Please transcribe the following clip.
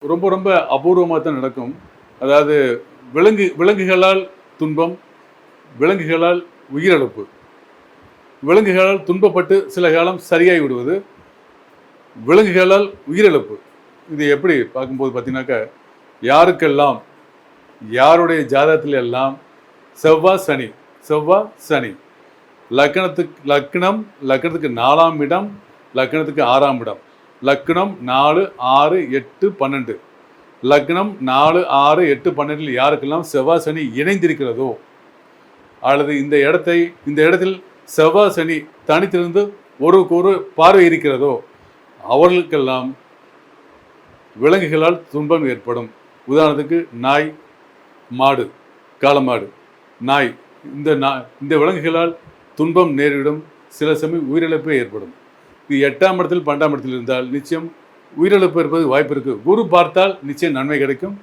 ரொம்ப ரொம்ப அபூர்வமாக தான் நடக்கும். அதாவது விலங்குகளால் துன்பம், விலங்குகளால் உயிரிழப்பு. விலங்குகளால் துன்பப்பட்டு சில காலம் சரியாகி விடுவது, விலங்குகளால் உயிரிழப்பு. இது எப்படி பார்க்கும்போது பார்த்தீங்கன்னாக்கா, யாருக்கெல்லாம் யாருடைய ஜாதகத்தில் எல்லாம் செவ்வாய் சனி செவ்வாய் சனி லக்னத்துக்கு 4ஆம் இடம், லக்னத்துக்கு 6ஆம் இடம், லக்னம் 4, 6, 8, 12, லக்னம் 4, 6, 8, 12 யாருக்கெல்லாம் செவ்வாய் சனி இணைந்திருக்கிறதோ, அல்லது இந்த இடத்தில் செவ்வாய் சனி தனித்திருந்து ஒருவருக்கு ஒரு பார்வை இருக்கிறதோ, அவர்களுக்கெல்லாம் விலங்குகளால் துன்பம் ஏற்படும். உதாரணத்துக்கு நாய், மாடு, காளமாடு, நாய், இந்த விலங்குகளால் துன்பம் நேரிடும். சில சமயம் உயிரிழப்பே ஏற்படும். இது 8ஆம் இடத்தில் 12ஆம் இடத்தில் இருந்தால் நிச்சயம் உயிரிழப்பு இருப்பது வாய்ப்பு இருக்கு. குரு பார்த்தால் நிச்சயம் நன்மை கிடைக்கும்.